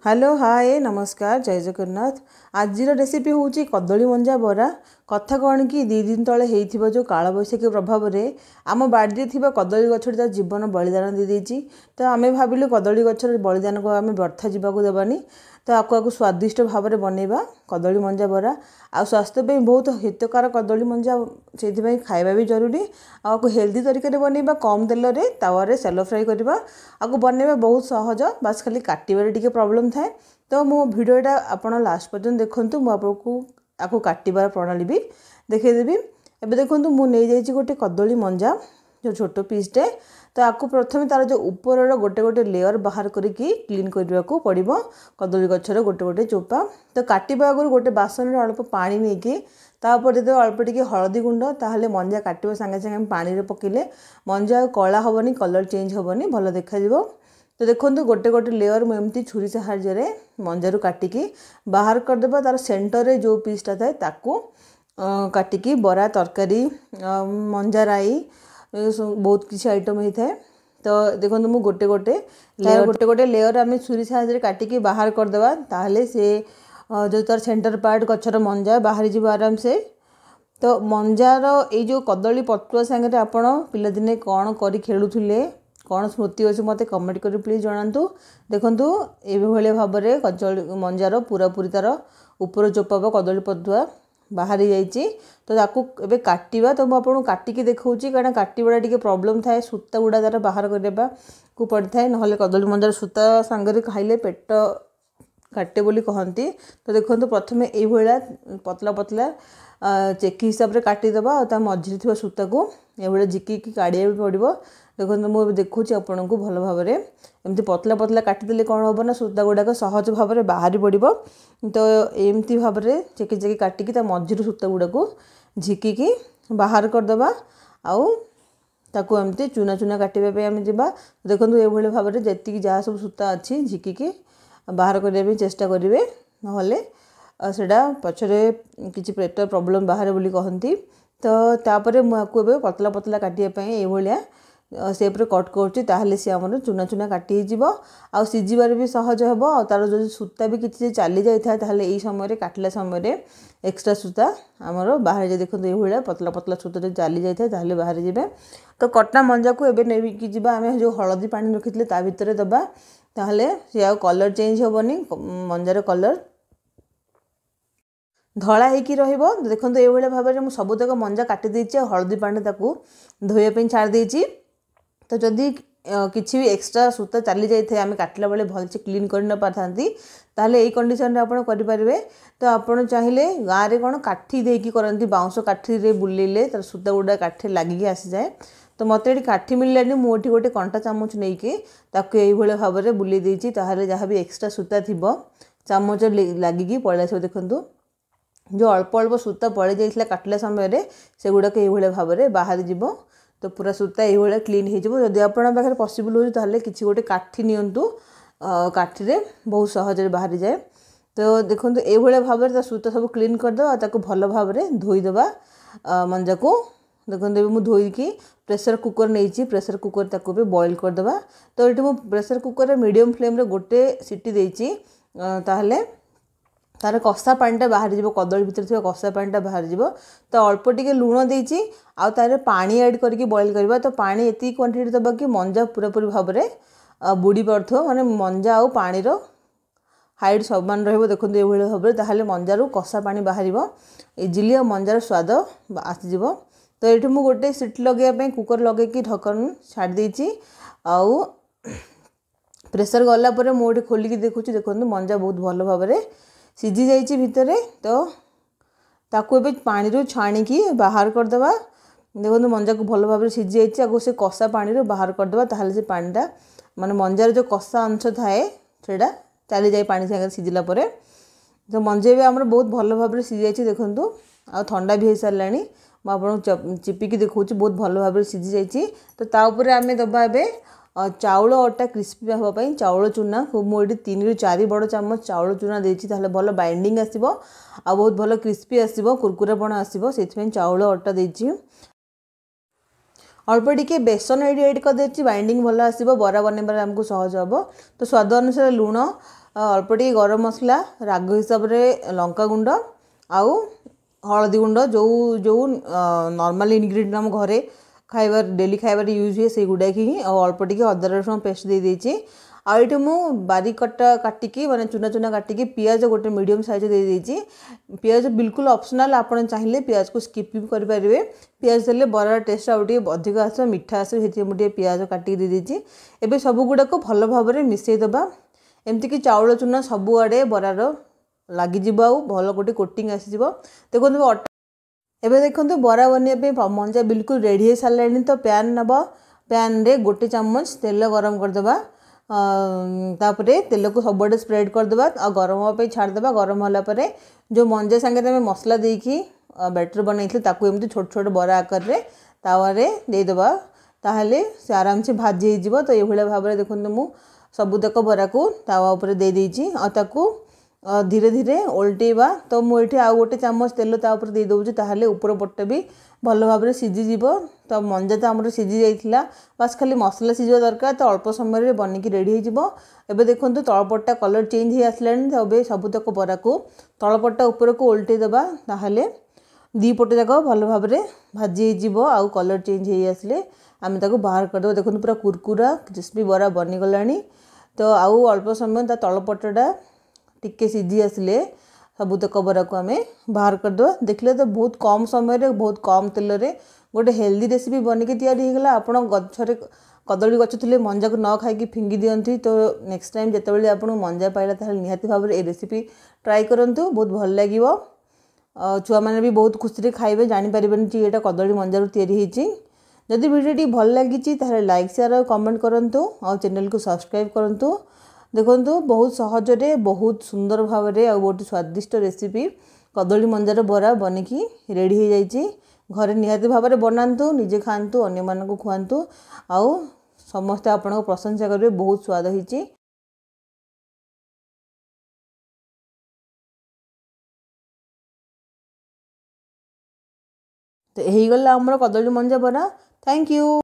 Hello hi नमस्कार जय जगन्नाथ। आज रेसिपी हूँ कदली मंजा बरा। कथा कौन कि 2 दिन तले होइथिबो जो काल बैशाखी प्रभाव में आम बाड़ी थिबा कदली गछर जीवन बलिदान दे देछि। तो आमे भाबिलु कदली गछर बलिदान को आमे व्यर्थ जावाक देबानी। तो आपको स्वादिष्ट भाव में बनैबा कदली मंजा बरा। आ स्वास्थ्य पे बहुत हितकार कदली मंजा से खाଇବା भी जरूरी। आपको हेल्दी तरीके बनैबा कम तेल रे तावा सेलो फ्राई करवा। आपको बनैबा बहुत सहज, बास खाली काटिबारे टिके प्रॉब्लम थाए। तो मो भिडियोटा आपण लास्ट पर्यंत देखंतु। मु आपको आपको काटिबार प्रणाली भी देखैदेवी। एबे देखंतु मु नै जाइछि गोटे कदली मंजा जो छोटो पीसटे। तो आपको प्रथम तार जो ऊपर गोटे गोटे लेयर बाहर करके क्लीन करने को पड़ो कदली गछर गोटे गोटे चोपा। तो काटिबा आगु गोटे बासन अल्प पानी नहीं तापर जो अल्प टिके हलदी गुंड ताहले मंजा काटिबा संगे संगे पानी रे पकेले मंजा कला हेनी, कलर चेंज हेनी, भल देखा। तो देखो गोटे गोटे लेयर मुझे छुरी साहाय्य मंजार काटिकी बाहर करदेबा। तार सेंटर रे जो पीसटा थाए ताकू काटिकी बरा तरकारी मंजाराई बहुत किसी आइटम होता है। तो देखो मु गोटे गोटे लेयर आम छुरी साहाय्य काटिकी बाहर करदेबा। ताहले से जो तार सेंटर पार्ट गछर मंजा बाहर जीव आराम से। तो मंजार ये जो कदली पटुआ सांगे आपण पिलादिने कौन करी खेलुथिले, कौन स्मृति अच्छे मत कमेंट कर प्लीज जनातु। देखु ये भाव में कदली मंजार पूरा पूरी तार ऊपर चोपा कदली पटुआ बाहरी जाइए। तो ताकू एबे काटिबा। तो मुझे काटिकी देखौछि कारण काटिबाटा टिके प्रॉब्लम थाए, सूता गुड़ा तार बाहर करबा को पड़ता है। नहले कदली मंजार सूता सांगरे खाइले पेट काटे बोली कहती। तो देखो प्रथम ये पतला पतला चेकी हिसाब से काटिदेबा। और मझे थी सूता को ये झिकी काढ़ा भी पड़ो। देखो मुझे देखुची आपन को भल भाव में एमती पतला पतला काटिदेले कौन हम ना सूता गुड़ाक सहज भाव में बाहरी पड़ो। तो एमती भाव में चेकी चेकी काटिकी मझे सूता गुड़ाक झिकी बाहर करदेबा। आउ ताकू एमती चूना चूना काटिबा आम जा। देखो ये भाव में जी जहाँ सब सूता अच्छी झिकी बाहर करने चेष्टा करेंगे, नहले सेटा पछरे किसी पेट प्रॉब्लम बाहर बोली कहती। तो तापर मुझे पतला पतला काटियापी ये सेप्रे कट करुच्ची। ताहले सी आमर चूना चूना काटी हो सीझीबार भी सहज हे। और तार जो सूता भी किसी चली जाए ताहले यही समय काटिला समय एक्स्ट्रा सूता आमर बाहर जाए। देखो ये पतला पतला सूता जो चली जाए ताहले बाहर जाए। तो कटा मंजा को एबे नेकी जीवा आम जो हलदी पानी रखी ता भितर दबा। ताहले सी आ कलर चेंज हेनी, मंजार कलर धला होगी रहिबो। देखो ये भाव में मुझे सबुतक मंजा काटी देछि हलदी पानी ताकू धोइबा छाड़ देछि। तो जदि किसी भी एक्स्ट्रा सूता चली जाए आम काटला बेले भलसे क्लीन कर न पारथांती ताहले एई कंडीशन रे आपण करि परिबे। तो आपण चाहिए गाँव में कौन काठी देकी करंती, बाउंस काठी रे बुलेले तार सूता गुड़ा काठी लागिकी आसी जाए। तो मत ये काठी मिललानी मुझे गोटे कंटा चामच नहीं कि भाव में बुले देछि। ताहले जहाँ भी एक्स्ट्रा सूता थिबो चामच लागिकी पळै आसो। देखंतु जो अल्प अल्प सूता पड़ जाइए काटिला समय से गुड़ाक ये भाव में बाहर जीव। तो पूरा सूता ये क्लीन हो। जदि आपन पाखे पॉसिबल हो ताहले किसी गोटे काठी नियंतु, काठी रे बहुत सहज बाहरी जाए। तो देखो ये भाव में सूता सब क्लीन करदे ताको भल भाव में धोईदेबा मंजा को। देखो मुझे धोईकी प्रेसर कुकर नहीं, प्रेसर कुकर ताको भी बॉईल करदेबा। तो ये मुझे प्रेसर कुकर मीडियम फ्लेम रे गोटे सीटी देछि। ताहले तार कषा पानीटा बाहर जीव, कदली भितर थी कषा पानीटा बाहर जीव। तो अल्प टिके लुण देछि आउ तार पानी ऐड करके बॉईल करबा। तो पानी एति क्वांटिटी दबा कि मंजा पूरा पूरी भाव में बुड़ी पारथो, माने मंजा आउ पानी रो हाइट समान रहिबो। देखो ये भाव में ताहले मंजारू कषा पानी बाहर इजिली और मंजार स्वाद आसीज। तो ये मुझे गोटे सीटी लगे कुकर लगे ढक्कन छाड़ देछि। आउ प्रेसर गला पर मुझे खोलिकी देखुची। देखो मंजा बहुत भल भाव में सीझी जाइए भितर। तो ताकू ए पानी रू छाणिकी बाहर करदेबा। देखो मंजा को भल भाव में सीझी जाइए आगो से कषा पानी रू बाहर करदेबा। ताहले से पानीटा माने मंजार जो कषा अंश थाए सेटा चली जाए पानी सागर सीझिला परे। तो मंजा भी आमर बहुत भल भाव में सीझी जाइए। देखो आ ठंडा भी हो सारा मुझे चिपिकी देखा बहुत भल भाव में सीझी जाइए। तो ताऊपर आम दबा ए चाउल अटा क्रिस्पी हाँपाई चाउल चूना मुझे 3 ରୁ 4 बड़ चामच चाउल चूना देछि। ताहले भल बाइंडिंग आसिबो आ बहुत भल क्रिस्पी आसिबो, कुरकुरापण आसिबो। सेथिपई चाउल अटा देछि। अल्प टिके बेसन ये एड करदे बाइंडिंग भल आसो बरा बनइबार आमको सहज हम। तो स्वाद अनुसार लुण अल्प टिके गरम मसला राग हिसाब से लंका गुंड आउ हलदी गुंड जो जो नॉर्मल इंग्रेडिएंट आम घरे खाइबार डेली खाइबार यूज हुए से गुड़ाक ही अल्प टिके अदा रसुण पेस्ट दे देछि। आइटे मु बारीक कटा काटिकी माने चुना चुना काटिकी पियाज गोटे मीडियम साइज दे देछि। पियाज बिल्कुल ऑप्शनल, आपण चाहिए पियाज को स्किप भी कर पारे। पियाज देले बरा टेस्ट आउ टिके अधिक आस मिठा आस मुझे पियाज काटिकी दे देछि। एबे सब गुड़ाक भल भाव में मिसई दबा एमती कि चाउल चूना सबुआड़े बरार लगिज भल गोटे कोटिंग आसीज। देखो एबे देखो बरा बनवाई मंजा बिल्कुल रेडी हो सारे। तो पैन नब, पैन रे गोटे चम्मच तेल गरम करदे, तापरे तेल को सबुआडे स्प्रेड करदे आ गरम हाँपे छाड़दे। गरम होगापर जो मंजा सांगे मसला देकी बैटर बनई एमती छोट छोट बरा आकार रे तावारे देदेबा, ताहले से आराम से भाजी हो। तो ये भाव में देखो मु सबुतक बरा को तावा उपर दे देछि आ ताकू धीरे धीरे ओल्टेबा। तो मुझे आउ गोटे चामच तेल तापर दे दूँ, ताहले ऊपर पट्टे भी भल भाव में सीझीज। तो मंजा तो आमर सीझी जाइथिला, बस खाली मसला सीझा दरकार। तो अल्प समय बनिकी रेडी हो। एबे देखो तलपट्टा कलर चेंज हो आसला। तो सबुतक बरा को तलपट्टा ऊपर को ओल्टे देबा, ताहले दी पटे जाक भल भाव में भाजी हो। आउ कलर चेंज हो आसले आम ताको बाहर करदे। देखो पूरा कुरकुरा क्रिस्पी बरा बनीगला। तो आउ अल्प समय तलपट्टा टिके सीझी आसले सबुतक बरा को आम बाहर करदे। देखले तो बहुत कम समय बहुत कम तेल रे गोटे हेल्दी रेसिपी बनिकी तैयारी होगला। आपण गछरे कदली गछ थे मंजा को न खाई फिंगी दिंती। तो नेक्स्ट टाइम जिते आप मंजा पाइला ताहले निहाती भाव में ये रेसिपी ट्राई करूँ, बहुत भल लगे। छुआ मैंने भी बहुत खुशी खाइबे, जानीपर कि ये कदली मंजार तैयारी होती। जदि वीडियो भल लगी ताहले लाइक शेयर और कमेंट करूँ और चैनल को सब्सक्राइब करूँ। देखो बहुत सहजरे बहुत सुंदर भाव में और बहुत स्वादिष्ट रेसिपी कदली मंजार बरा बनिकी रेडी हो जाइए। घरे निहाती भाव में बनातु, निजे खातु, अन्य मानक खुआतु आउ समस्ते आपन प्रशंसा करेंगे। बहुत स्वाद होइछि। तो यही गला आमर कदली मंजा बरा। Thank you.